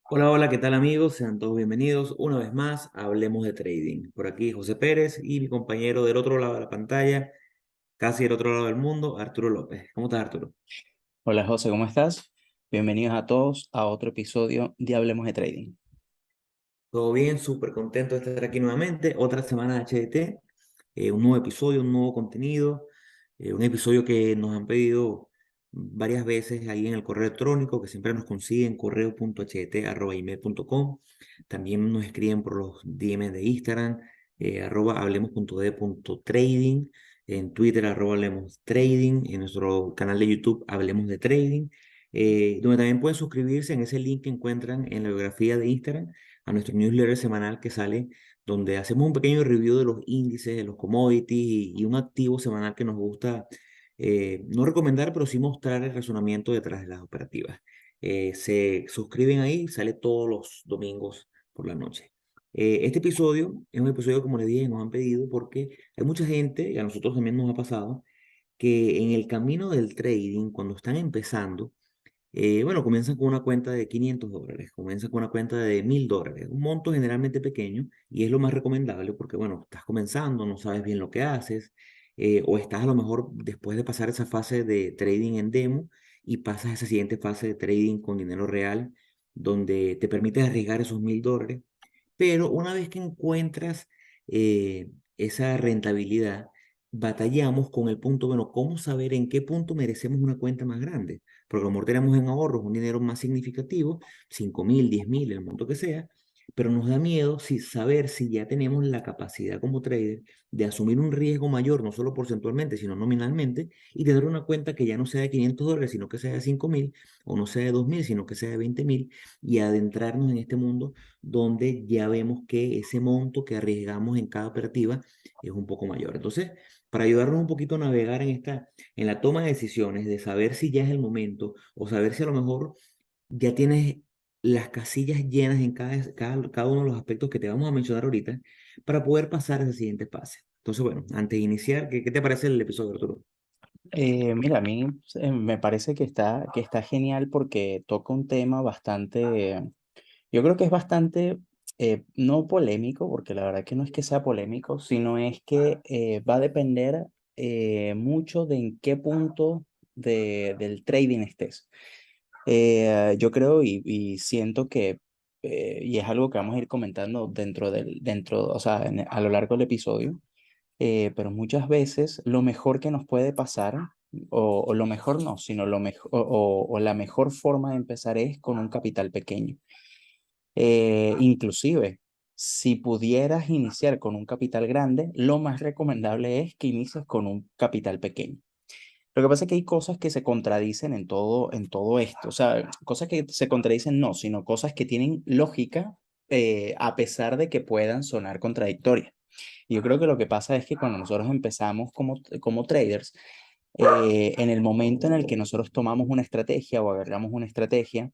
Hola, hola, ¿qué tal amigos? Sean todos bienvenidos una vez más a Hablemos de Trading. Por aquí José Pérez y mi compañero del otro lado de la pantalla, casi del otro lado del mundo, Arturo López. ¿Cómo estás, Arturo? Hola José, ¿cómo estás? Bienvenidos a todos a otro episodio de Hablemos de Trading. Todo bien, súper contento de estar aquí nuevamente. Otra semana de HDT, un nuevo episodio, un nuevo contenido, un episodio que nos han pedido varias veces ahí en el correo electrónico, que siempre nos consiguen correo.hdt@email.com. También nos escriben por los DM de Instagram, @hablemos.de.trading, en Twitter @hablemos trading, en nuestro canal de YouTube Hablemos de Trading, donde también pueden suscribirse en ese link que encuentran en la biografía de Instagram a nuestro newsletter semanal que sale, donde hacemos un pequeño review de los índices, de los commodities y un activo semanal que nos gusta no recomendar, pero sí mostrar el razonamiento detrás de las operativas. Se suscriben ahí, sale todos los domingos por la noche. Este episodio es un episodio, como les dije, nos han pedido porque hay mucha gente, y a nosotros también nos ha pasado, que en el camino del trading, cuando están empezando, bueno, comienzan con una cuenta de $500, comienzan con una cuenta de $1000, un monto generalmente pequeño y es lo más recomendable porque, bueno, estás comenzando, no sabes bien lo que haces, o estás a lo mejor después de pasar esa fase de trading en demo y pasas a esa siguiente fase de trading con dinero real, donde te permite arriesgar esos $1000, pero una vez que encuentras esa rentabilidad, batallamos con el punto, bueno, ¿cómo saber en qué punto merecemos una cuenta más grande? Porque a lo mejor tenemos en ahorros un dinero más significativo, 5000, 10000, el monto que sea, pero nos da miedo saber si ya tenemos la capacidad como trader de asumir un riesgo mayor, no solo porcentualmente, sino nominalmente, y tener una cuenta que ya no sea de $500, sino que sea de 5000, o no sea de 2000, sino que sea de 20000, y adentrarnos en este mundo donde ya vemos que ese monto que arriesgamos en cada operativa es un poco mayor. Entonces, para ayudarnos un poquito a navegar en la toma de decisiones, de saber si ya es el momento o saber si a lo mejor ya tienes las casillas llenas en cada uno de los aspectos que te vamos a mencionar ahorita para poder pasar a ese siguiente fase. Entonces, bueno, antes de iniciar, ¿qué te parece el episodio, Arturo? Mira, a mí me parece que está genial porque toca un tema bastante, yo creo que es bastante, no polémico, porque la verdad que no es que sea polémico, sino es que va a depender mucho de en qué punto del trading estés. Yo creo y siento que, y es algo que vamos a ir comentando o sea, a lo largo del episodio, pero muchas veces lo mejor que nos puede pasar, o lo mejor no, sino lo mejor, o la mejor forma de empezar es con un capital pequeño. Inclusive, si pudieras iniciar con un capital grande, lo más recomendable es que inicies con un capital pequeño. Lo que pasa es que hay cosas que se contradicen en todo esto. O sea, cosas que se contradicen no, sino cosas que tienen lógica, a pesar de que puedan sonar contradictorias. Y yo creo que lo que pasa es que cuando nosotros empezamos como traders, en el momento en el que nosotros tomamos una estrategia o agarramos una estrategia,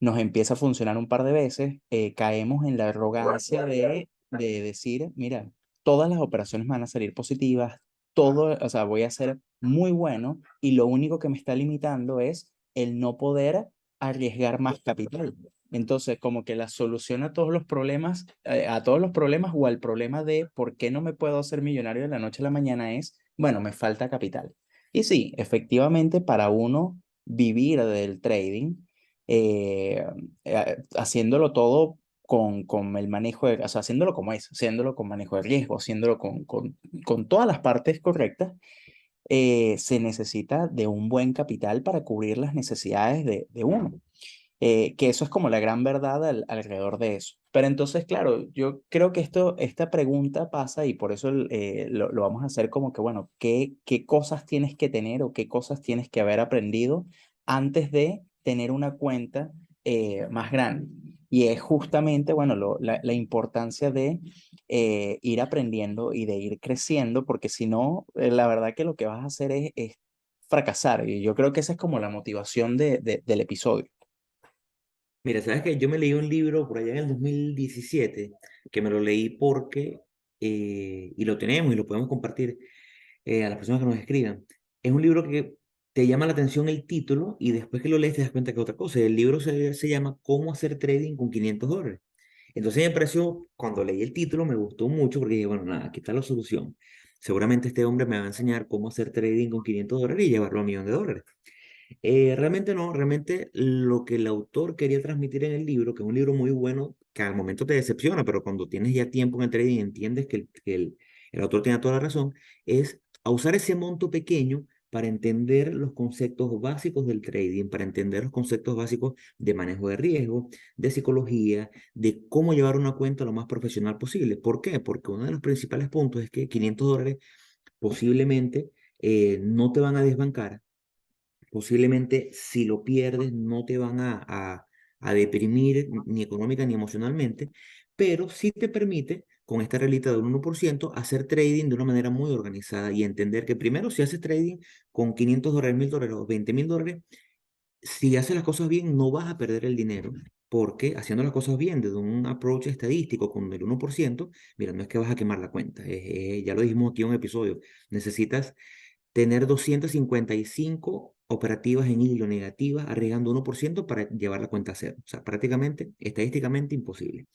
nos empieza a funcionar un par de veces, caemos en la arrogancia de decir, mira, todas las operaciones van a salir positivas, todo, o sea, voy a ser muy bueno y lo único que me está limitando es el no poder arriesgar más capital. Entonces, como que la solución a todos los problemas o al problema de por qué no me puedo hacer millonario de la noche a la mañana es, bueno, me falta capital. Y sí, efectivamente, para uno vivir del trading, haciéndolo todo con el manejo o sea, haciéndolo como es, haciéndolo con manejo de riesgo, haciéndolo con todas las partes correctas, se necesita de un buen capital para cubrir las necesidades de uno. Que eso es como la gran verdad alrededor de eso. Pero entonces, claro, yo creo que esta pregunta pasa y por eso lo vamos a hacer como que, bueno, ¿qué cosas tienes que tener o qué cosas tienes que haber aprendido antes de tener una cuenta más grande? Y es justamente, bueno, la importancia de ir aprendiendo y de ir creciendo, porque si no, la verdad que lo que vas a hacer es fracasar. Y yo creo que esa es como la motivación del episodio. Mira, sabes que yo me leí un libro por allá en el 2017, que me lo leí porque, y lo tenemos y lo podemos compartir a las personas que nos escriban. Es un libro que te llama la atención el título y después que lo lees te das cuenta que otra cosa. El libro se llama ¿Cómo hacer trading con $500? Entonces me pareció, cuando leí el título, me gustó mucho porque dije, bueno, nada, aquí está la solución. Seguramente este hombre me va a enseñar cómo hacer trading con $500 y llevarlo a $1.000.000. Realmente no, realmente lo que el autor quería transmitir en el libro, que es un libro muy bueno, que al momento te decepciona, pero cuando tienes ya tiempo en el trading entiendes que el autor tiene toda la razón, es a usar ese monto pequeño para entender los conceptos básicos del trading, para entender los conceptos básicos de manejo de riesgo, de psicología, de cómo llevar una cuenta lo más profesional posible. ¿Por qué? Porque uno de los principales puntos es que $500 posiblemente no te van a desbancar. Posiblemente si lo pierdes no te van a deprimir ni económica ni emocionalmente, pero sí te permite, con esta reglita del 1%, hacer trading de una manera muy organizada y entender que primero si haces trading con $500, $1.000 o $20.000, si haces las cosas bien no vas a perder el dinero. Porque haciendo las cosas bien desde un approach estadístico con el 1%, mira, no es que vas a quemar la cuenta. Ya lo dijimos aquí en un episodio. Necesitas tener 255 operativas en hilo negativas, arriesgando 1% para llevar la cuenta a cero. O sea, prácticamente, estadísticamente imposible.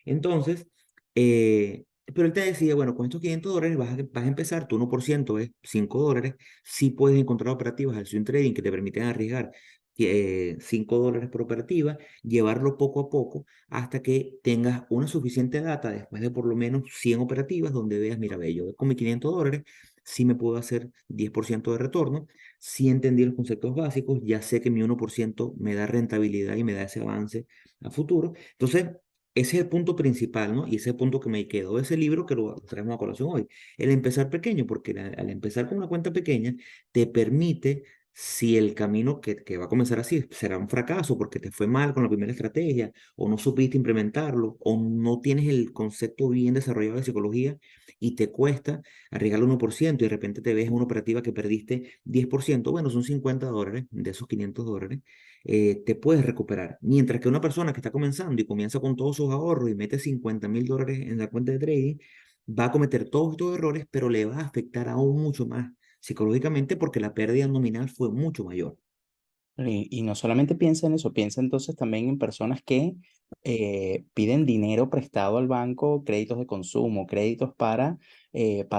Entonces, pero él te decía, bueno, con estos $500 vas a empezar, tu 1% es $5. Sí puedes encontrar operativas al swing trading que te permiten arriesgar $5 por operativa, llevarlo poco a poco hasta que tengas una suficiente data después de por lo menos 100 operativas donde veas, mira, ve, yo con mis $500 sí me puedo hacer 10% de retorno, sí entendí los conceptos básicos, ya sé que mi 1% me da rentabilidad y me da ese avance a futuro. Entonces, ese es el punto principal, ¿no? Y ese es el punto que me quedó de ese libro que lo traemos a colación hoy. El empezar pequeño, porque al empezar con una cuenta pequeña, te permite, si el camino que va a comenzar así será un fracaso porque te fue mal con la primera estrategia, o no supiste implementarlo, o no tienes el concepto bien desarrollado de psicología y te cuesta arriesgar el 1% y de repente te ves en una operativa que perdiste 10%, bueno, son $50 de esos $500, te puedes recuperar. Mientras que una persona que está comenzando y comienza con todos sus ahorros y mete $50.000 en la cuenta de trading, va a cometer todos estos errores, pero le va a afectar aún mucho más psicológicamente porque la pérdida nominal fue mucho mayor. Y no solamente piensa en eso, piensa entonces también en personas que piden dinero prestado al banco, créditos de consumo, créditos para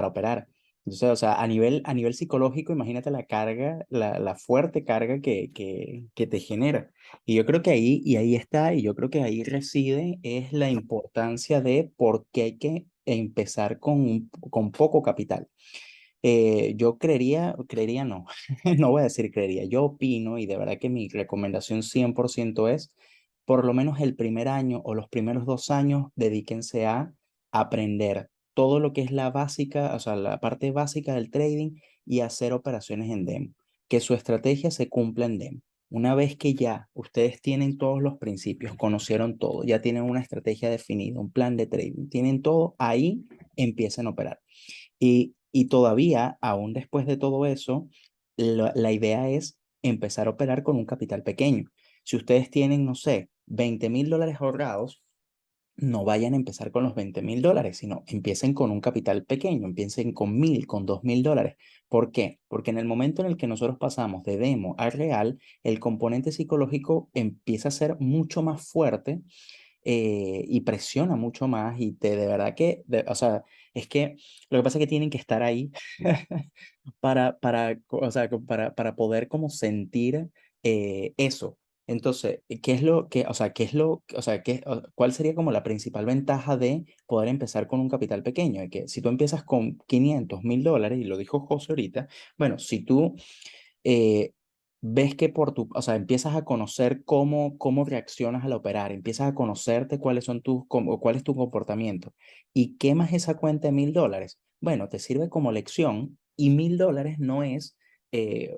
operar. Entonces, o sea, a nivel psicológico, imagínate la carga, la fuerte carga que te genera. Y yo creo que ahí está, y yo creo que ahí reside, es la importancia de por qué hay que empezar con poco capital. Yo creería no, no voy a decir creería, yo opino y de verdad que mi recomendación 100% es, por lo menos el primer año o los primeros 2 años, dedíquense a aprender todo lo que es la básica, o sea, la parte básica del trading y hacer operaciones en demo, que su estrategia se cumpla en demo. Una vez que ya ustedes tienen todos los principios, conocieron todo, ya tienen una estrategia definida, un plan de trading, tienen todo, ahí empiecen a operar. Y todavía, aún después de todo eso, la idea es empezar a operar con un capital pequeño. Si ustedes tienen, no sé, $20.000 ahorrados, no vayan a empezar con los $20.000, sino empiecen con un capital pequeño, empiecen con 1.000, con $2.000. ¿Por qué? Porque en el momento en el que nosotros pasamos de demo a real, el componente psicológico empieza a ser mucho más fuerte y presiona mucho más y de verdad que, o sea, es que lo que pasa es que tienen que estar ahí o sea, para poder como sentir eso. Entonces, ¿qué es lo que, o sea, qué es lo, o sea, cuál sería como la principal ventaja de poder empezar con un capital pequeño? De que si tú empiezas con 500.000 dólares, y lo dijo José ahorita, bueno, si tú eh, ves que o sea, empiezas a conocer cómo reaccionas al operar, empiezas a conocerte cuáles son cuál es tu comportamiento y quemas esa cuenta de $1.000, bueno, te sirve como lección y $1.000 no es,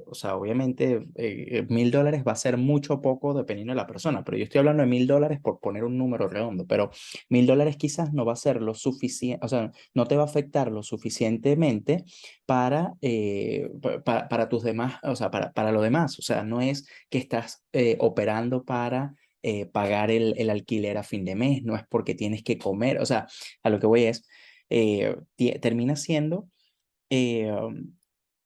o sea, obviamente $1.000 va a ser mucho o poco dependiendo de la persona, pero yo estoy hablando de $1.000 por poner un número redondo, pero $1.000 quizás no va a ser lo suficiente, o sea, no te va a afectar lo suficientemente para tus demás, o sea, para lo demás. O sea, no es que estás operando para pagar el alquiler a fin de mes, no es porque tienes que comer. O sea, a lo que voy es, termina siendo eh,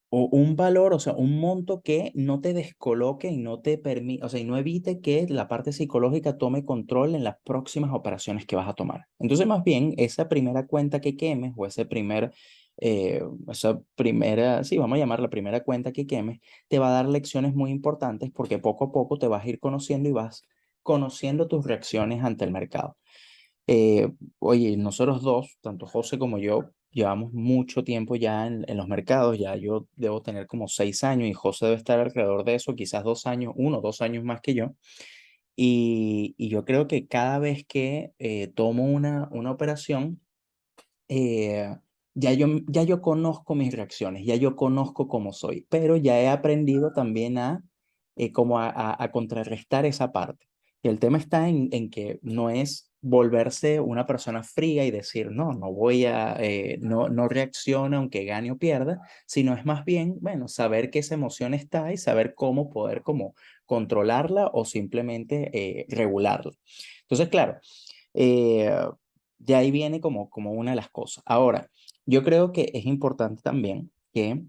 o un valor, o sea, un monto que no te descoloque y no te permite, o sea, y no evite que la parte psicológica tome control en las próximas operaciones que vas a tomar. Entonces, más bien, esa primera cuenta que quemes o esa primera, sí, vamos a llamar la primera cuenta que quemes, te va a dar lecciones muy importantes porque poco a poco te vas a ir conociendo y vas conociendo tus reacciones ante el mercado. Eh, Oye, nosotros dos, tanto José como yo, llevamos mucho tiempo ya en los mercados, ya yo debo tener como 6 años y José debe estar alrededor de eso, quizás 2 años, 1 o 2 años más que yo. Y yo creo que cada vez que tomo una operación, eh, ya yo conozco mis reacciones, ya yo conozco cómo soy, pero ya he aprendido también como a contrarrestar esa parte. Y el tema está en que no es volverse una persona fría y decir, no, no reacciona aunque gane o pierda, sino es más bien, bueno, saber que esa emoción está y saber cómo poder como controlarla o simplemente regularla. Entonces, claro, eh, de ahí viene como una de las cosas. Ahora, yo creo que es importante también que,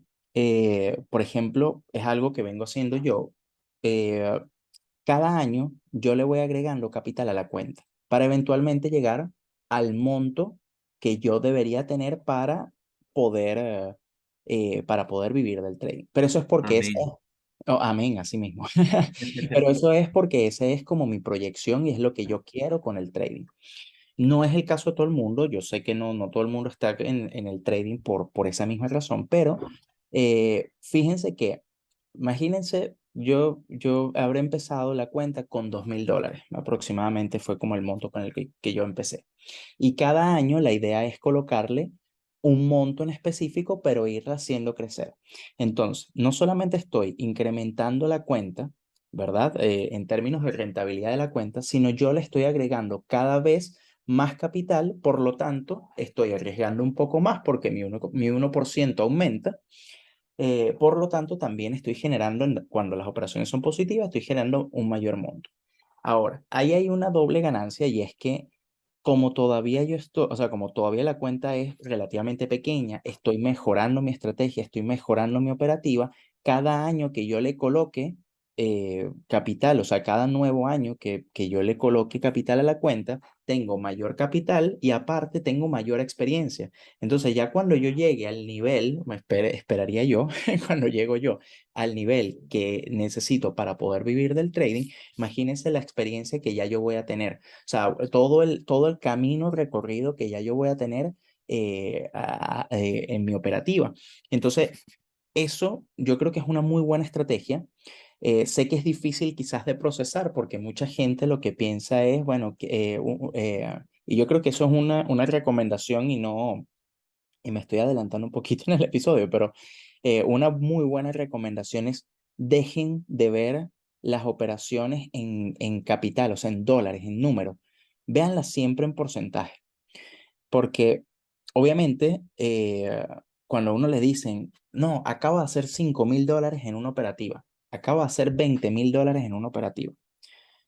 por ejemplo, es algo que vengo haciendo yo. eh, Cada año yo le voy agregando capital a la cuenta para eventualmente llegar al monto que yo debería tener poder, para poder vivir del trading. Pero eso es porque Amén. oh, amén, así mismo. Pero eso es porque esa es como mi proyección y es lo que yo quiero con el trading. No es el caso de todo el mundo, yo sé que no todo el mundo está en el trading por esa misma razón, pero fíjense que, imagínense, yo habré empezado la cuenta con $2,000, aproximadamente fue como el monto con el que yo empecé. Y cada año la idea es colocarle un monto en específico, pero irla haciendo crecer. Entonces, no solamente estoy incrementando la cuenta, ¿verdad? En términos de rentabilidad de la cuenta, sino yo le estoy agregando cada vez más capital, por lo tanto, estoy arriesgando un poco más porque mi 1% aumenta. Por lo tanto, también estoy generando, cuando las operaciones son positivas, estoy generando un mayor monto. Ahora, ahí hay una doble ganancia y es que como todavía yo estoy, o sea, como todavía la cuenta es relativamente pequeña, estoy mejorando mi estrategia, estoy mejorando mi operativa, cada año que yo le coloque capital, o sea, cada nuevo año que yo le coloque capital a la cuenta, tengo mayor capital y aparte tengo mayor experiencia. Entonces ya cuando yo llegue al nivel, esperaría yo, cuando llego yo al nivel que necesito para poder vivir del trading, imagínense la experiencia que ya yo voy a tener. O sea, todo el camino recorrido que ya yo voy a tener en mi operativa. Entonces, eso yo creo que es una muy buena estrategia. Sé que es difícil quizás de procesar porque mucha gente lo que piensa es, bueno, y yo creo que eso es una recomendación y me estoy adelantando un poquito en el episodio, pero una muy buena recomendación es dejen de ver las operaciones en capital, o sea, en dólares, en números. Véanlas siempre en porcentaje, porque obviamente cuando a uno le dicen, no, acabo de hacer $5,000 en una operativa, acabo de hacer $20,000 en una operativa.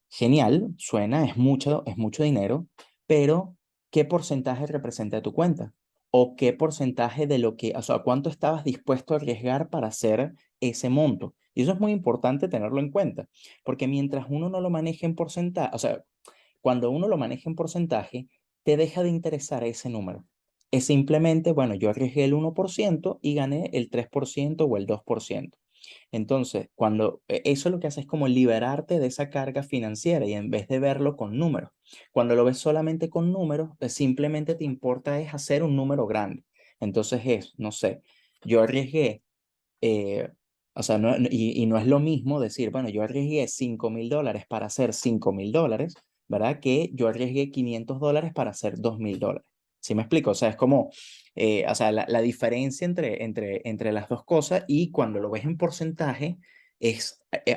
Genial, suena, es mucho dinero, pero ¿qué porcentaje representa tu cuenta? ¿O qué porcentaje de o sea, cuánto estabas dispuesto a arriesgar para hacer ese monto? Y eso es muy importante tenerlo en cuenta, porque mientras uno no lo maneje en porcentaje, o sea, cuando uno lo maneja en porcentaje, te deja de interesar ese número. Es simplemente, bueno, yo arriesgué el 1% y gané el 3% o el 2%. Entonces, eso lo que hace es como liberarte de esa carga financiera y en vez de verlo con números, cuando lo ves solamente con números, pues simplemente te importa es hacer un número grande. Entonces no sé, yo arriesgué, eh, o sea, y no es lo mismo decir, bueno, yo arriesgué $5,000 para hacer $5,000, ¿verdad? Que yo arriesgué $500 para hacer $2,000. ¿Sí me explico? O sea, es como, o sea, la diferencia entre las dos cosas y cuando lo ves en porcentaje,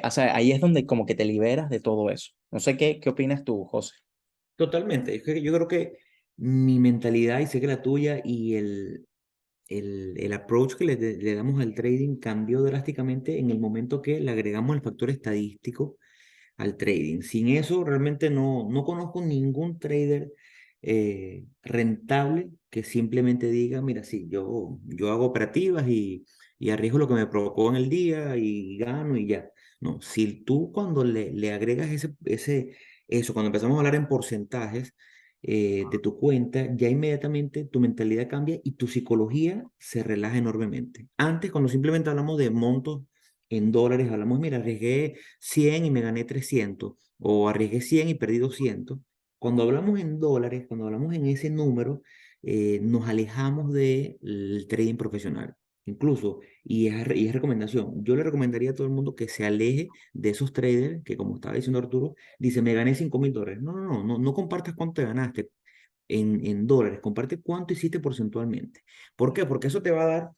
o sea, ahí es donde como que te liberas de todo eso. No sé qué opinas tú, José. Totalmente. Es que yo creo que mi mentalidad, y sé que la tuya, y el approach que le damos al trading cambió drásticamente en el momento que le agregamos el factor estadístico al trading. Sin eso, realmente no conozco ningún trader rentable que simplemente diga, mira, sí, yo hago operativas y y arriesgo lo que me provocó en el día y gano y ya. No, si tú cuando le agregas eso, cuando empezamos a hablar en porcentajes de tu cuenta, ya inmediatamente tu mentalidad cambia y tu psicología se relaja enormemente. Antes, cuando simplemente hablamos de montos en dólares, hablamos, mira, arriesgué 100 y me gané 300 o arriesgué 100 y perdí 200. Cuando hablamos en dólares, cuando hablamos en ese número, nos alejamos del trading profesional. Incluso, y es recomendación, yo le recomendaría a todo el mundo que se aleje de esos traders que, como estaba diciendo Arturo, dice, me gané $5,000. No compartas cuánto te ganaste en dólares, comparte cuánto hiciste porcentualmente. ¿Por qué? Porque eso te va a dar.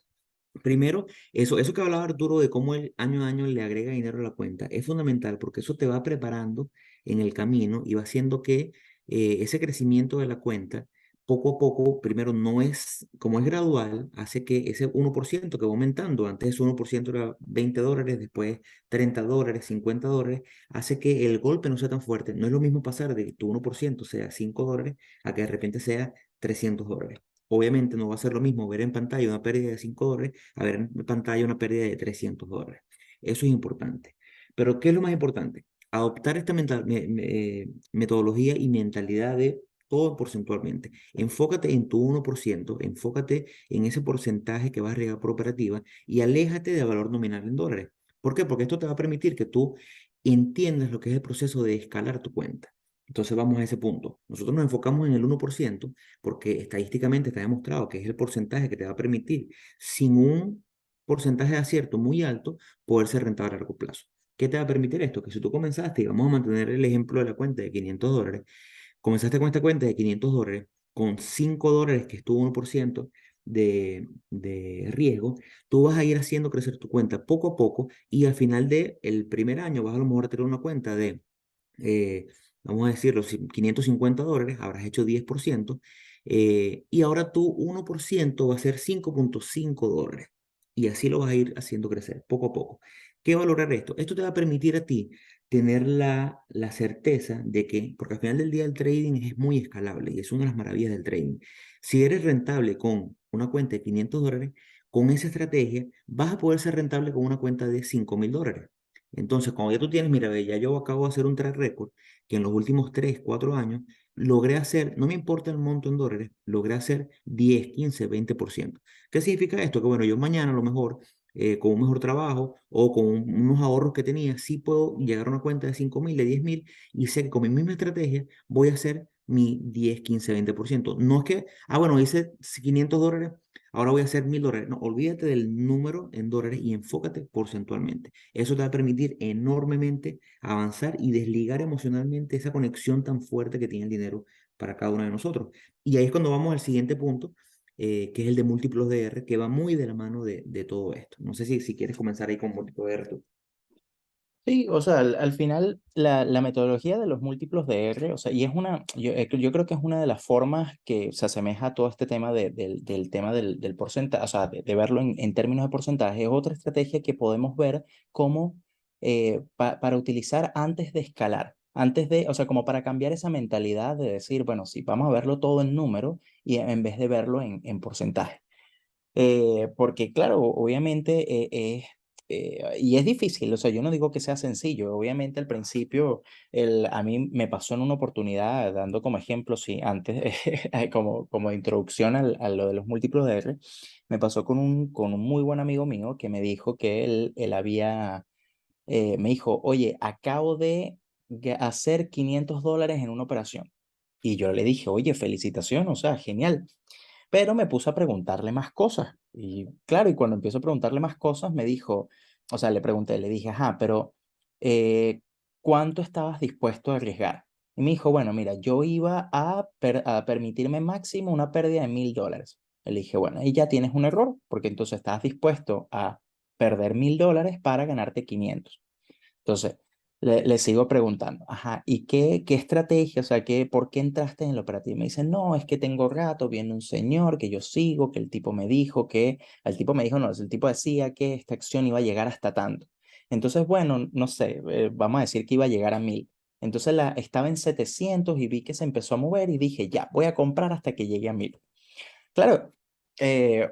Primero, eso que hablaba Arturo de cómo el año a año le agrega dinero a la cuenta, es fundamental porque eso te va preparando en el camino y va haciendo que ese crecimiento de la cuenta, poco a poco, primero no es, como es gradual, hace que ese 1% que va aumentando, antes ese 1% era $20, después $30, $50, hace que el golpe no sea tan fuerte. No es lo mismo pasar de que tu 1% sea $5 a que de repente sea $300. Obviamente no va a ser lo mismo ver en pantalla una pérdida de $5 a ver en pantalla una pérdida de $300. Eso es importante. Pero ¿qué es lo más importante? Adoptar esta metodología y mentalidad de todo porcentualmente. Enfócate en tu 1%, enfócate en ese porcentaje que vas a regar por operativa y aléjate de valor nominal en dólares. ¿Por qué? Porque esto te va a permitir que tú entiendas lo que es el proceso de escalar tu cuenta. Entonces vamos a ese punto. Nosotros nos enfocamos en el 1% porque estadísticamente está demostrado que es el porcentaje que te va a permitir, sin un porcentaje de acierto muy alto, poder ser rentable a largo plazo. ¿Qué te va a permitir esto? Que si tú comenzaste, y vamos a mantener el ejemplo de la cuenta de $500, comenzaste con esta cuenta de $500, con $5 que estuvo 1% de riesgo, tú vas a ir haciendo crecer tu cuenta poco a poco y al final del primer año vas a lo mejor a tener una cuenta de eh, vamos a decirlo, $550, habrás hecho 10%, y ahora tu 1% va a ser $5,5. Y así lo vas a ir haciendo crecer poco a poco. ¿Qué valorar esto? Esto te va a permitir a ti tener la certeza de que, porque al final del día el trading es muy escalable y es una de las maravillas del trading. Si eres rentable con una cuenta de $500, con esa estrategia vas a poder ser rentable con una cuenta de $5,000. Entonces, cuando ya tú tienes, mira, ve, ya yo acabo de hacer un track record que en los últimos 3 4 años logré hacer, no me importa el monto en dólares, logré hacer 10 15 20%. ¿Qué significa esto? Que bueno, yo mañana a lo mejor, con un mejor trabajo o con unos ahorros que tenía, sí puedo llegar a una cuenta de 5,000, de 10,000 y sé que con mi misma estrategia voy a hacer mi 10 15 20%. No es que, bueno, hice $500, ahora voy a hacer $1,000. No, olvídate del número en dólares y enfócate porcentualmente. Eso te va a permitir enormemente avanzar y desligar emocionalmente esa conexión tan fuerte que tiene el dinero para cada uno de nosotros. Y ahí es cuando vamos al siguiente punto, que es el de múltiplos de R, que va muy de la mano de todo esto. No sé si quieres comenzar ahí con múltiplos de R tú. Sí, o sea, al final la metodología de los múltiplos de R, o sea, y es una, yo creo que es una de las formas que se asemeja a todo este tema del tema del porcentaje, o sea, de verlo en términos de porcentaje, es otra estrategia que podemos ver como para utilizar antes de escalar, antes de, o sea, como para cambiar esa mentalidad de decir, bueno, sí, vamos a verlo todo en número y en vez de verlo en porcentaje. Porque claro, obviamente y es difícil, o sea, yo no digo que sea sencillo, obviamente al principio a mí me pasó en una oportunidad, dando como ejemplo, sí, antes, como introducción a lo de los múltiplos de R, me pasó con un muy buen amigo mío que me dijo que él había, me dijo, oye, acabo de hacer $500 en una operación. Y yo le dije, oye, felicitación, o sea, genial. Pero me puse a preguntarle más cosas. Y claro, y cuando empiezo a preguntarle más cosas, me dijo, o sea, le pregunté, le dije, ajá, pero eh, ¿cuánto estabas dispuesto a arriesgar? Y me dijo, bueno, mira, yo iba a permitirme máximo una pérdida de $1,000. Le dije, bueno, ahí ya tienes un error, porque entonces estás dispuesto a perder $1,000 para ganarte 500. Entonces, le sigo preguntando, ajá, ¿y qué estrategia, o sea, por qué entraste en el operativo? Me dice, no, es que tengo rato, viene un señor que yo sigo, que el tipo me dijo el tipo me dijo, no, el tipo decía que esta acción iba a llegar hasta tanto. Entonces, bueno, no sé, vamos a decir que iba a llegar a 1,000. Entonces estaba en 700 y vi que se empezó a mover y dije, ya, voy a comprar hasta que llegue a 1,000. Claro, eh,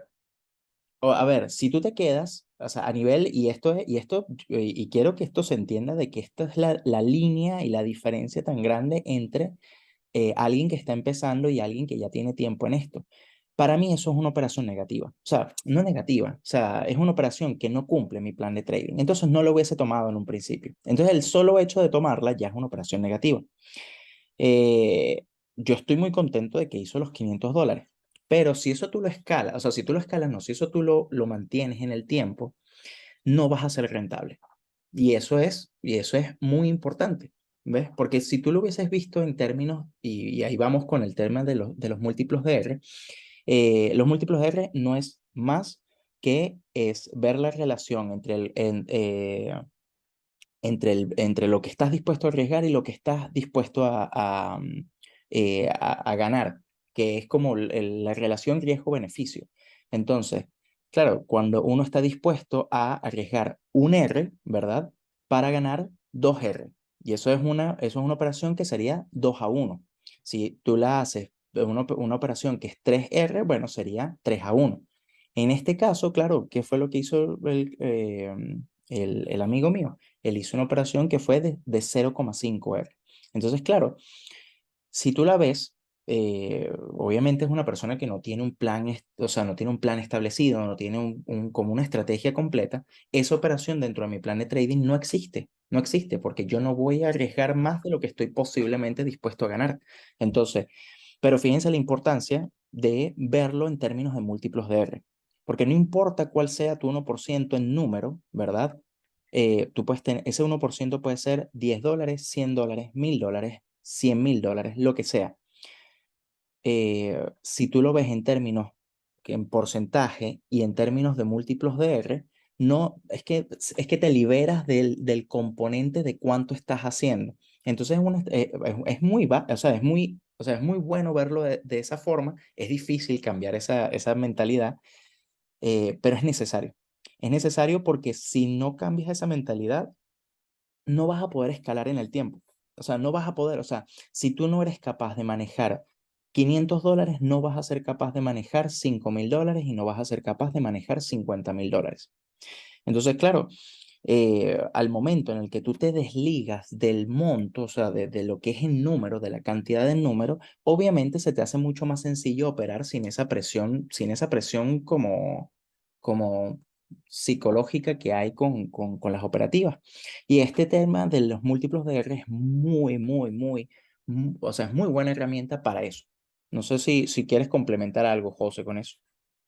a ver, si tú te quedas, o sea, a nivel, y quiero que esto se entienda de que esta es la línea y la diferencia tan grande entre alguien que está empezando y alguien que ya tiene tiempo en esto. Para mí eso es una operación negativa. O sea, no negativa, o sea, es una operación que no cumple mi plan de trading. Entonces no lo hubiese tomado en un principio. Entonces el solo hecho de tomarla ya es una operación negativa. Eh, yo estoy muy contento de que hizo los $500, pero si eso tú lo escalas, o sea, si tú lo escalas, no, si eso tú lo mantienes en el tiempo, no vas a ser rentable. Y eso es muy importante, ¿ves? Porque si tú lo hubieses visto en términos, y ahí vamos con el tema de los múltiplos de R, los múltiplos de R no es más que es ver la relación entre lo que estás dispuesto a arriesgar y lo que estás dispuesto a ganar, que es como la relación riesgo-beneficio. Entonces, claro, cuando uno está dispuesto a arriesgar un R, ¿verdad? Para ganar dos R. Y eso es una operación que sería 2-1. Si tú la haces una operación que es 3R, bueno, sería 3-1. En este caso, claro, ¿qué fue lo que hizo el amigo mío? Él hizo una operación que fue de 0,5R. Entonces, claro, si tú la ves, obviamente es una persona que no tiene un plan, o sea, no tiene un plan establecido, no tiene como una estrategia completa. Esa operación dentro de mi plan de trading no existe. No existe porque yo no voy a arriesgar más de lo que estoy posiblemente dispuesto a ganar. Entonces, pero fíjense la importancia de verlo en términos de múltiplos de R. Porque no importa cuál sea tu 1% en número, ¿verdad? Tú puedes tener, ese 1% puede ser $10, $100, $1000, $100,000, lo que sea. Si tú lo ves en términos, que en porcentaje y en términos de múltiplos de R, no, es que te liberas del componente de cuánto estás haciendo. Entonces es muy, o sea, es muy bueno verlo de esa forma. Es difícil cambiar esa mentalidad, pero es necesario. Es necesario porque si no cambias esa mentalidad, no vas a poder escalar en el tiempo. O sea, no vas a poder, o sea, si tú no eres capaz de manejar $500, no vas a ser capaz de manejar $5000 y no vas a ser capaz de manejar $50,000. Entonces, claro, al momento en el que tú te desligas del monto, o sea, de lo que es el número, de la cantidad de número, obviamente se te hace mucho más sencillo operar sin esa presión como psicológica que hay con las operativas. Y este tema de los múltiplos de R es muy, muy, muy, o sea, es muy buena herramienta para eso. No sé si quieres complementar algo, José, con eso.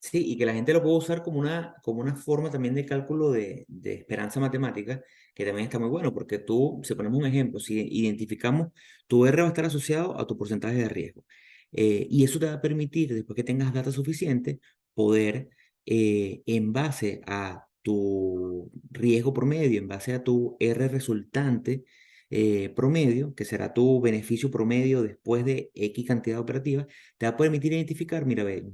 Sí, y que la gente lo puede usar como una forma también de cálculo de esperanza matemática, que también está muy bueno, porque tú, si ponemos un ejemplo, si identificamos, tu R va a estar asociado a tu porcentaje de riesgo. Y eso te va a permitir, después que tengas data suficiente, poder, en base a tu riesgo promedio, en base a tu R resultante promedio, que será tu beneficio promedio después de X cantidad operativa, te va a permitir identificar, mira, ve,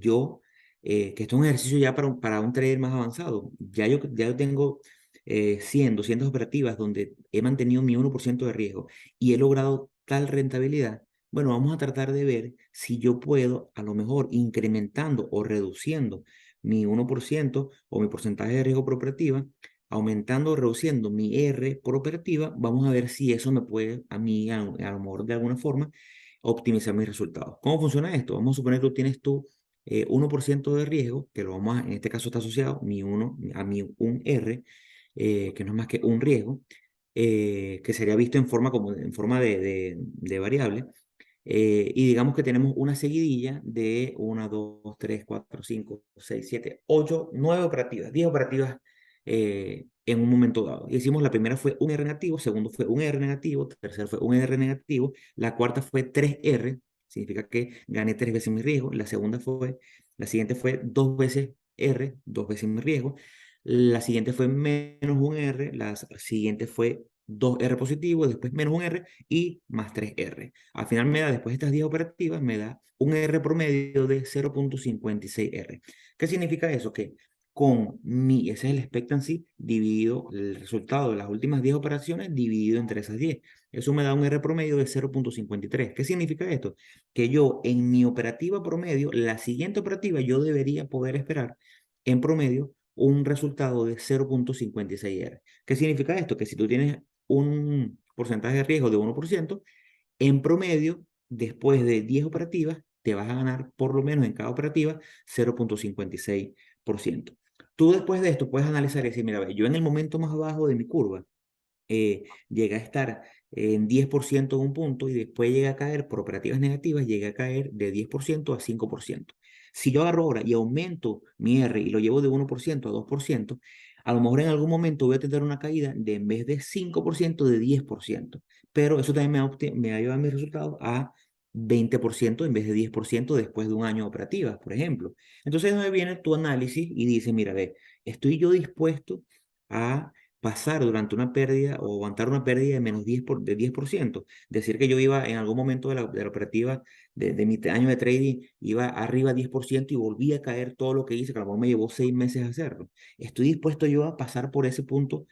que esto es un ejercicio ya para un trader más avanzado. Ya yo tengo 100, 200 operativas donde he mantenido mi 1% de riesgo y he logrado tal rentabilidad. Bueno, vamos a tratar de ver si yo puedo, a lo mejor, incrementando o reduciendo mi 1% o mi porcentaje de riesgo por operativa, aumentando o reduciendo mi R por operativa, vamos a ver si eso me puede, a mí, a lo mejor de alguna forma, optimizar mis resultados. ¿Cómo funciona esto? Vamos a suponer que tú tienes tú 1% de riesgo, que en este caso está asociado a mi un R, que no es más que un riesgo, que sería visto en forma de variable. Y digamos que tenemos una seguidilla de 1, 2, 3, 4, 5, 6, 7, 8, 9 operativas, 10 operativas en un momento dado. Y decimos, la primera fue un R negativo, segundo fue un R negativo, tercero fue un R negativo, la cuarta fue 3R, significa que gané 3 veces mi riesgo, la siguiente fue 2 veces R, 2 veces mi riesgo, la siguiente fue menos un R, la siguiente fue 2R positivo, después menos un R y más 3R. Al final después de estas 10 operativas, me da un R promedio de 0,56R. ¿Qué significa eso? Que ese es el expectancy dividido, el resultado de las últimas 10 operaciones dividido entre esas 10. Eso me da un R promedio de 0,53. ¿Qué significa esto? Que yo en mi operativa promedio, la siguiente operativa, yo debería poder esperar en promedio un resultado de 0,56R. ¿Qué significa esto? Que si tú tienes un porcentaje de riesgo de 1%, en promedio, después de 10 operativas, te vas a ganar por lo menos en cada operativa 0,56%. Tú después de esto puedes analizar y decir, mira, ve, yo en el momento más bajo de mi curva, llega a estar en 10% en un punto y después llega a caer por operativas negativas, llega a caer de 10% a 5%. Si yo agarro ahora y aumento mi R y lo llevo de 1% a 2%, a lo mejor en algún momento voy a tener una caída de en vez de 5% de 10%. Pero eso también me va a llevar mis resultados a 20% en vez de 10% después de un año de operativas, por ejemplo. Entonces, donde viene tu análisis y dice, mira, ve, estoy yo dispuesto a pasar durante una pérdida o aguantar una pérdida de menos 10%. Decir que yo iba en algún momento de la operativa de mi año de trading, iba arriba 10% y volví a caer todo lo que hice, que a lo mejor me llevó 6 meses hacerlo. Estoy dispuesto yo a pasar por ese punto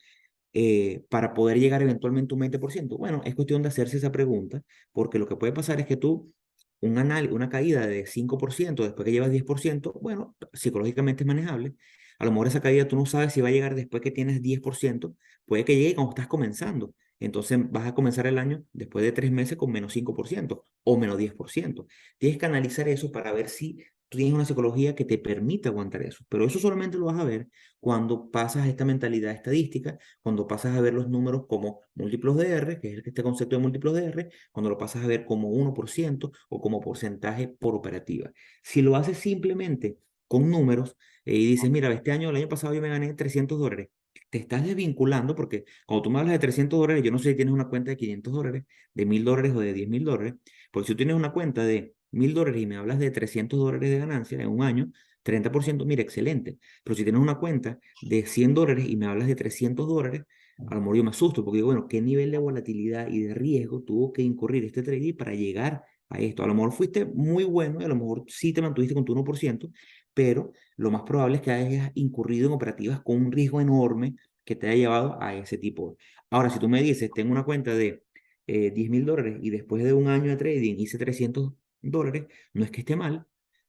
para poder llegar eventualmente a un 20%. Bueno, es cuestión de hacerse esa pregunta, porque lo que puede pasar es que tú, una caída de 5% después que llevas 10%, bueno, psicológicamente es manejable. A lo mejor esa caída tú no sabes si va a llegar después que tienes 10%, puede que llegue cuando estás comenzando. Entonces vas a comenzar el año después de 3 meses con menos 5% o menos 10%. Tienes que analizar eso para ver si tú tienes una psicología que te permite aguantar eso. Pero eso solamente lo vas a ver cuando pasas a esta mentalidad estadística, cuando pasas a ver los números como múltiplos de R, que es este concepto de múltiplos de R, cuando lo pasas a ver como 1% o como porcentaje por operativa. Si lo haces simplemente con números y dices, mira, este año, el año pasado yo me gané $300, te estás desvinculando porque cuando tú me hablas de $300, yo no sé si tienes una cuenta de $500, de $1,000 o de $10,000, porque si tú tienes una cuenta de $1,000 y me hablas de $300 de ganancia en un año, 30%, mira, excelente. Pero si tienes una cuenta de $100 y me hablas de $300, a lo mejor yo me asusto porque digo, bueno, ¿qué nivel de volatilidad y de riesgo tuvo que incurrir este trader para llegar a esto? A lo mejor fuiste muy bueno y a lo mejor sí te mantuviste con tu 1%, pero lo más probable es que hayas incurrido en operativas con un riesgo enorme que te haya llevado a ese tipo. Ahora, si tú me dices, tengo una cuenta de $10,000 y después de un año de trading hice $300, no es que esté mal,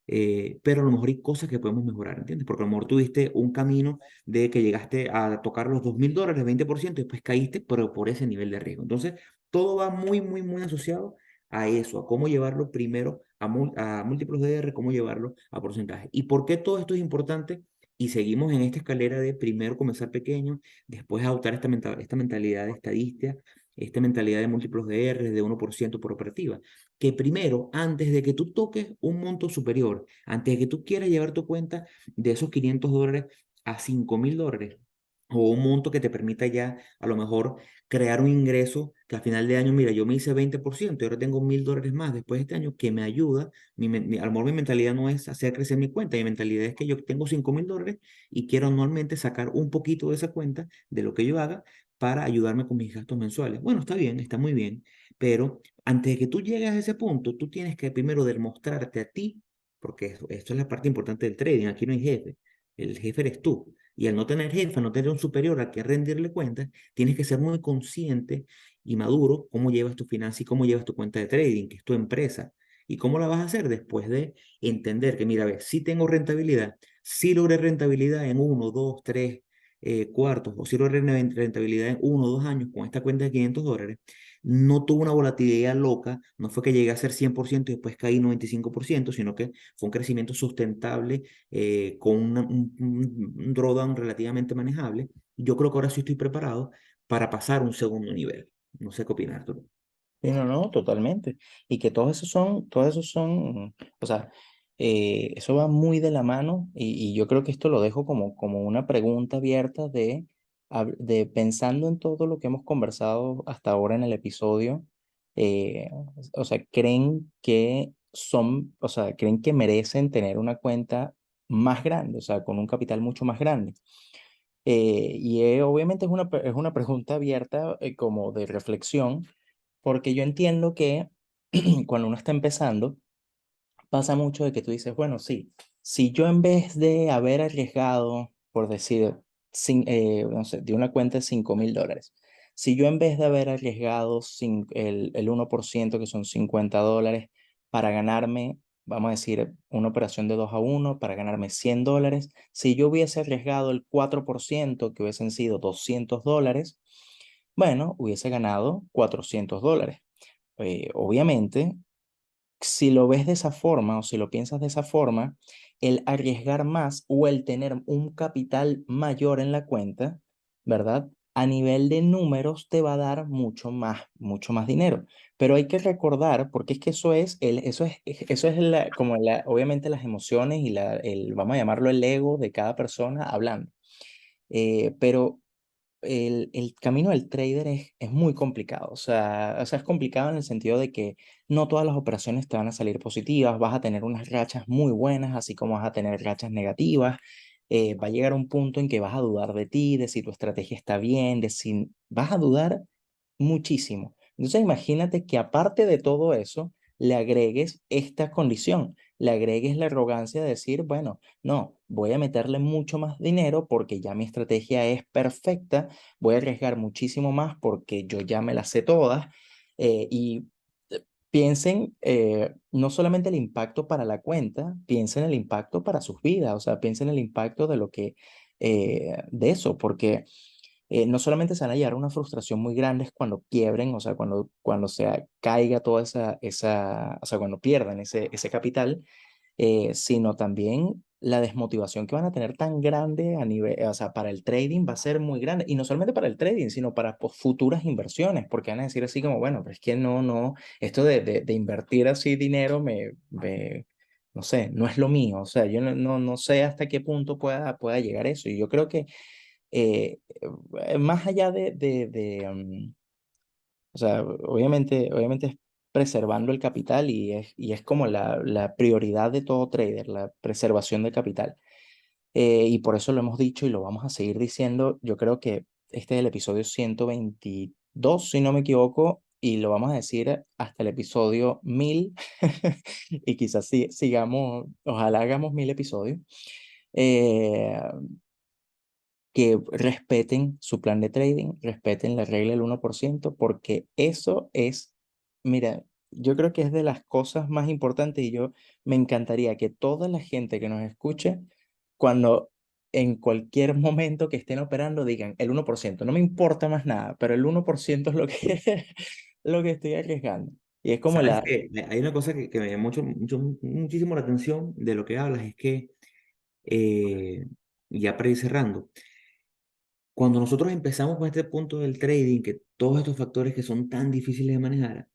pero a lo mejor hay cosas que podemos mejorar, ¿entiendes? Porque a lo mejor tuviste un camino de que llegaste a tocar los $2,000, 20%, y después caíste, pero por ese nivel de riesgo. Entonces, todo va muy, muy, muy asociado a eso, a cómo llevarlo primero a múltiplos de R, cómo llevarlo a porcentaje. ¿Y por qué todo esto es importante? Y seguimos en esta escalera de primero comenzar pequeño, después adoptar esta mentalidad de estadística, esta mentalidad de múltiplos de R, de 1% por operativa, que primero, antes de que tú toques un monto superior, antes de que tú quieras llevar tu cuenta de esos $500 a $5,000, o un monto que te permita ya a lo mejor crear un ingreso que a final de año, mira, yo me hice 20% y ahora tengo $1,000 más después de este año que me ayuda. A lo mejor mi mentalidad no es hacer crecer mi cuenta, mi mentalidad es que yo tengo $5,000 y quiero anualmente sacar un poquito de esa cuenta, de lo que yo haga, para ayudarme con mis gastos mensuales. Bueno, está bien, está muy bien, pero antes de que tú llegues a ese punto, tú tienes que primero demostrarte a ti, porque esto es la parte importante del trading, aquí no hay jefe, el jefe eres tú. Y al no tener jefe, no tener un superior a que rendirle cuentas, tienes que ser muy consciente y maduro cómo llevas tu finanzas y cómo llevas tu cuenta de trading, que es tu empresa. ¿Y cómo la vas a hacer? Después de entender que, mira, a ver, si tengo rentabilidad, si logré rentabilidad en uno, dos, tres cuartos, o si logré rentabilidad en 1 o 2 años con esta cuenta de $500, no tuvo una volatilidad loca, no fue que llegué a ser 100% y después caí 95%, sino que fue un crecimiento sustentable con un drawdown relativamente manejable. Yo creo que ahora sí estoy preparado para pasar un segundo nivel. No sé qué opinar tú. Sí, no, no, totalmente. Y que todos esos son, o sea, eso va muy de la mano y yo creo que esto lo dejo como una pregunta abierta de pensando en todo lo que hemos conversado hasta ahora en el episodio, eh, o sea, o sea, creen que merecen tener una cuenta más grande, o sea, con un capital mucho más grande. Obviamente es una pregunta abierta como de reflexión porque yo entiendo que cuando uno está empezando, pasa mucho de que tú dices, bueno, sí, si yo en vez de haber arriesgado, por decir, no sé, de una cuenta de $5,000, si yo en vez de haber arriesgado el 1%, que son $50, para ganarme vamos a decir, una operación de 2 a 1 para ganarme $100. Si yo hubiese arriesgado el 4%, que hubiesen sido $200, bueno, hubiese ganado $400. Obviamente, si lo ves de esa forma o si lo piensas de esa forma, el arriesgar más o el tener un capital mayor en la cuenta, ¿verdad? A nivel de números te va a dar mucho más dinero. Pero hay que recordar, porque es que eso es obviamente las emociones y vamos a llamarlo el ego de cada persona hablando. Pero el camino del trader es muy complicado. O sea, es complicado en el sentido de que no todas las operaciones te van a salir positivas, vas a tener unas rachas muy buenas, así como vas a tener rachas negativas. Va a llegar un punto en que vas a dudar de ti, de si tu estrategia está bien, de si vas a dudar muchísimo. Entonces, imagínate que aparte de todo eso, le agregues esta condición, le agregues la arrogancia de decir, bueno, no, voy a meterle mucho más dinero porque ya mi estrategia es perfecta, voy a arriesgar muchísimo más porque yo ya me las sé todas. Y piensen no solamente el impacto para la cuenta, piensen el impacto para sus vidas, o sea, piensen el impacto de de eso, porque no solamente se van a llevar una frustración muy grande cuando quiebren, o sea, cuando caiga toda o sea, cuando pierdan ese capital, sino también la desmotivación que van a tener tan grande a nivel, o sea, para el trading va a ser muy grande. Y no solamente para el trading, sino para futuras inversiones, porque van a decir así como, bueno, pero es que no, esto de invertir así dinero no sé, no es lo mío. O sea, yo no sé hasta qué punto pueda llegar eso. Y yo creo que más allá o sea, obviamente es preservando el capital y es como la prioridad de todo trader, la preservación del capital. Y por eso lo hemos dicho y lo vamos a seguir diciendo. Yo creo que este es el episodio 122 si no me equivoco, y lo vamos a decir hasta el episodio 1000 y quizás sigamos, ojalá hagamos 1000 episodios. Eh, que respeten su plan de trading, respeten la regla del 1%, porque eso es, mira, yo creo que es de las cosas más importantes y yo me encantaría que toda la gente que nos escuche, cuando en cualquier momento que estén operando, digan el 1%, no me importa más nada, pero el 1% es lo que, lo que estoy arriesgando. Y es como ¿Sabes qué? Hay una cosa que me llama muchísimo la atención de lo que hablas, es que, eh, ya para ir cerrando, cuando nosotros empezamos con este punto del trading, que todos estos factores que son tan difíciles de manejar,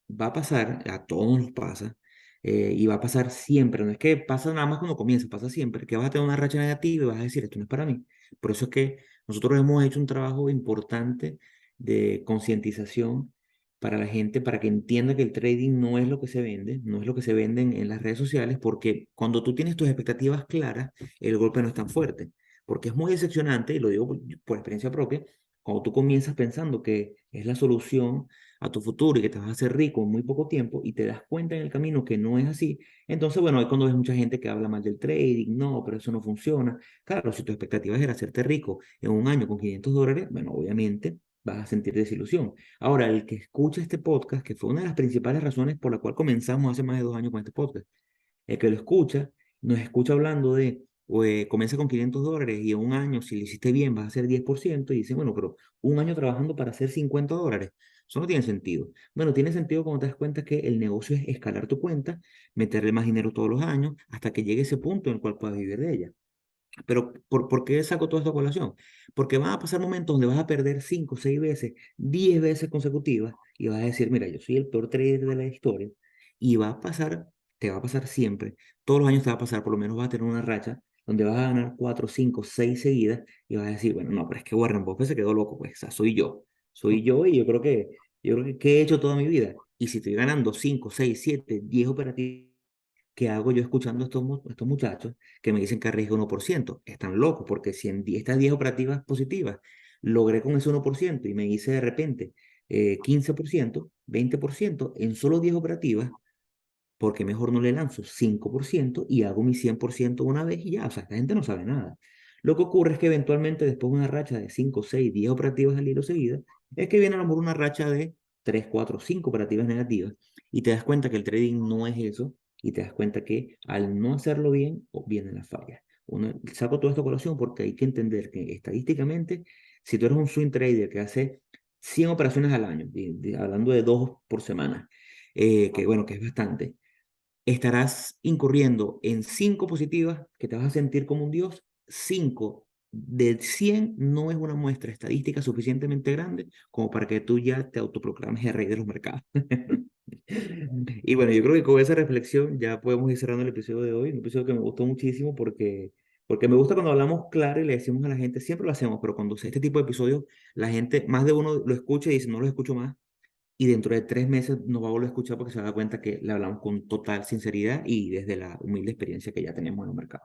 va a pasar, a todos nos pasa, y va a pasar siempre. No es que pasa nada más cuando comienza, pasa siempre, que vas a tener una racha negativa y vas a decir, esto no es para mí. Por eso es que nosotros hemos hecho un trabajo importante de concientización para la gente, para que entienda que el trading no es lo que se vende, no es lo que se vende en las redes sociales, porque cuando tú tienes tus expectativas claras, el golpe no es tan fuerte. Porque es muy decepcionante, y lo digo por experiencia propia, cuando tú comienzas pensando que es la solución a tu futuro y que te vas a hacer rico en muy poco tiempo y te das cuenta en el camino que no es así, entonces, bueno, hay cuando ves mucha gente que habla mal del trading, no, pero eso no funciona. Claro, si tu expectativa era hacerte rico en un año con $500, bueno, obviamente vas a sentir desilusión. Ahora, el que escucha este podcast, que fue una de las principales razones por la cual comenzamos hace más de 2 años con este podcast, el que lo escucha, nos escucha hablando de, comienza con $500 y en un año, si lo hiciste bien, vas a hacer 10% y dice, bueno, pero un año trabajando para hacer $50. Eso no tiene sentido. Bueno, tiene sentido cuando te das cuenta que el negocio es escalar tu cuenta, meterle más dinero todos los años hasta que llegue ese punto en el cual puedas vivir de ella. Pero, ¿por qué saco toda esta colación? Porque van a pasar momentos donde vas a perder 5, 6 veces, 10 veces consecutivas y vas a decir, mira, yo soy el peor trader de la historia y va a pasar, te va a pasar siempre, todos los años te va a pasar, por lo menos vas a tener una racha donde vas a ganar 4, 5, 6 seguidas y vas a decir, bueno, no, pero es que Warren Buffett se quedó loco, pues, o sea, soy yo y yo creo que, ¿qué he hecho toda mi vida? Y si estoy ganando 5, 6, 7, 10 operativas, ¿qué hago yo escuchando a estos muchachos que me dicen que arriesgo 1%? Están locos, porque si en estas 10 operativas positivas logré con ese 1% y me hice de repente 15%, 20% en solo 10 operativas, porque mejor no le lanzo 5% y hago mi 100% una vez y ya? O sea, esta gente no sabe nada. Lo que ocurre es que eventualmente después de una racha de 5, 6, 10 operativas al hilo seguidas, es que viene a lo mejor una racha de 3, 4, 5 operativas negativas y te das cuenta que el trading no es eso, y te das cuenta que al no hacerlo bien, vienen las fallas. Saco todo esto a colación porque hay que entender que estadísticamente, si tú eres un swing trader que hace 100 operaciones al año, hablando de 2 por semana, que bueno, que es bastante, estarás incurriendo en 5 positivas que te vas a sentir como un dios. 5 de 100 no es una muestra estadística suficientemente grande como para que tú ya te autoproclames el rey de los mercados. Y bueno, yo creo que con esa reflexión ya podemos ir cerrando el episodio de hoy, un episodio que me gustó muchísimo porque me gusta cuando hablamos claro y le decimos a la gente, siempre lo hacemos, pero cuando este tipo de episodios, la gente, más de uno lo escucha y dice, no lo escucho más, y dentro de 3 meses nos va a volver a escuchar porque se da cuenta que le hablamos con total sinceridad y desde la humilde experiencia que ya tenemos en el mercado.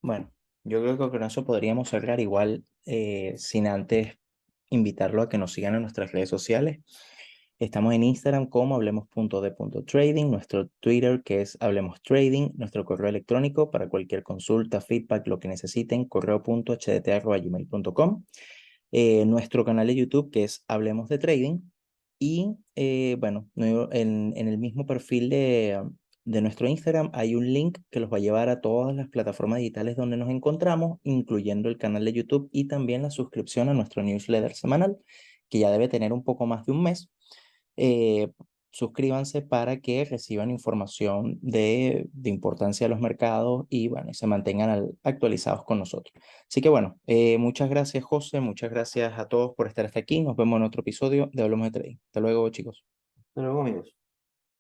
Bueno, yo creo que con eso podríamos cerrar igual, sin antes invitarlo a que nos sigan en nuestras redes sociales. Estamos en Instagram como hablemos.de.trading, nuestro Twitter que es Hablemos Trading, nuestro correo electrónico para cualquier consulta, feedback, lo que necesiten, correo.hdt@gmail.com, nuestro canal de YouTube que es Hablemos de Trading y bueno, en el mismo perfil de nuestro Instagram hay un link que los va a llevar a todas las plataformas digitales donde nos encontramos, incluyendo el canal de YouTube y también la suscripción a nuestro newsletter semanal, que ya debe tener un poco más de un mes. eh, Suscríbanse para que reciban información de importancia de los mercados y bueno, y se mantengan actualizados con nosotros. Así que bueno, muchas gracias José, muchas gracias a todos por estar hasta aquí. Nos vemos en otro episodio de Hablemos de Trading. Hasta luego, chicos. Hasta luego, amigos.